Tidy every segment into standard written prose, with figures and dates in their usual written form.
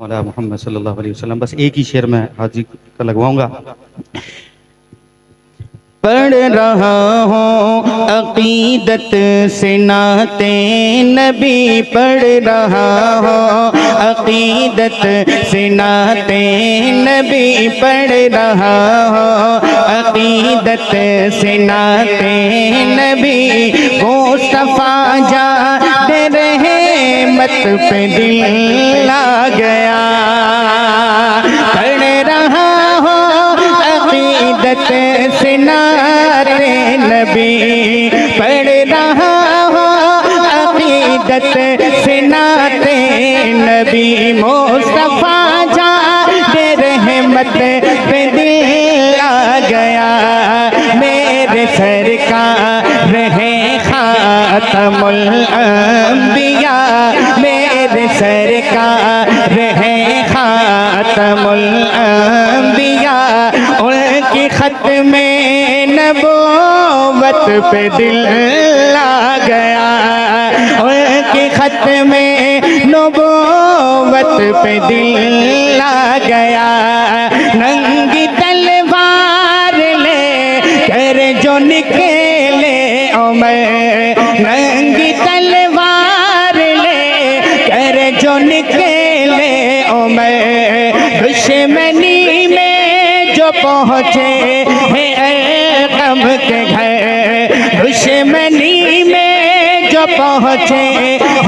मौला मोहम्मद सल्लल्लाहु अलैहि वसल्लम। बस एक ही शेर में हाजी का लगवाऊंगा। पढ़ रहा हूँ अकीदत से नाते नबी, पढ़ रहा हूँ अकीदत से नाते नबी, पढ़ रहा हूँ अकीदत से नाते नबी। मुस्तफा जा दे रहे मत पे दिल आ गया। पढ़ रहा हूँ अकीदत से नाते नबी, पढ़ रहा हूँ अकीदत से नाते नबी। मुस्तफा जा दे रहमत पे दिल आ गया। मेरे सरकार रहे खातमुल अंबिया, मेरे सरकार रहे खातमुल अंबिया। उनकी खत में नबूवत पे दिल आ गया। उनकी खत में नबूवत पे दिल आ गया। नंगी तलवार ले कर जो निकले उमर, नंगी तलवार ले कर जो निकले उमर। दुश्मनी में जो पहुँचे हैं गम के घर, दुश्मनी में जो पहुँचे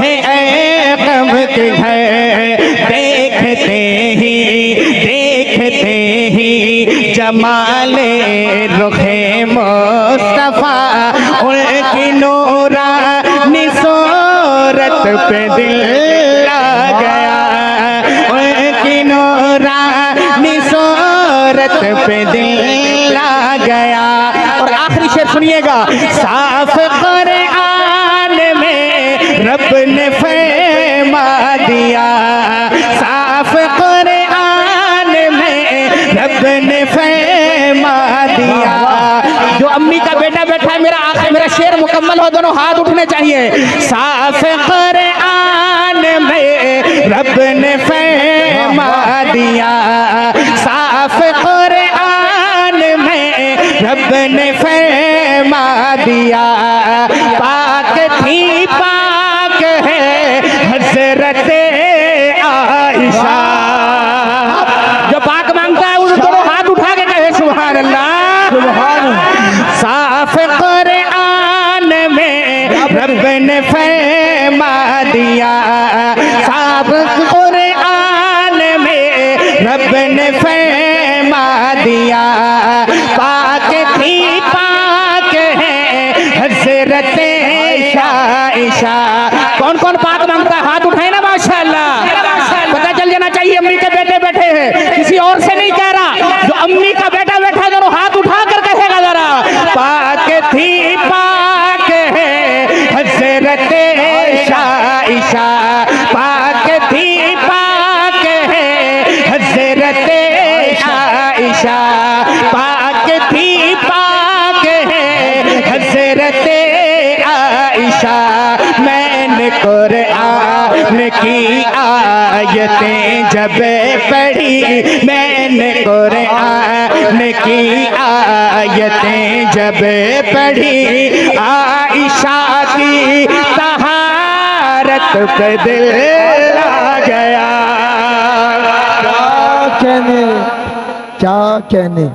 हैं गम के घर। देखते ही जमाले रुखे मुस्तफा, उनकी नूरानी सूरत पे दिल आ गया। उनकी नूरानी सूरत पे दिल आ गया। और आखिरी शेर सुनिएगा। साफ कुरान में रब ने फरमा दिया, साफ कुरान में रब ने फरमा दिया। जो अम्मी का बेटा बैठा है, मेरा शेर मुकम्मल हो, दोनों हाथ उठने चाहिए। साफ कुरान में रब ने फरमा दिया, साफ कुरान में रब ने फरमा दिया। पाक थी पाक है हज़रत आयशा। जो पाक मांगता है उन दोनों हाथ उठा के कहे सुभान अल्लाह सुभान। साफ कुरान में रब ने फरमा दिया, साफ कुरान में रब ने फरमा दिया। पाक थी पाक है हज़रत आयशा। कौन कौन पाक मांगता है हाथ उठाए ना माशाअल्लाह। पता चल जाना चाहिए अम्मी के बेटे बैठे हैं, किसी और से नहीं कह रहा। जो अम्मी का बेटा बैठा दोनों हाथ उठा कर कहेगा जरा। पाक थी पाक है हज़रत आयशा, पाक थी पाक है हज़रत आयशा, पाक थी पाक है हज़रत आयशा। मैंने कुरान की आयतें जब पढ़ी, मैंने कुरान की आयतें जब पढ़ी। आयशा की तहारत पे दिल आ गया। क्या कहने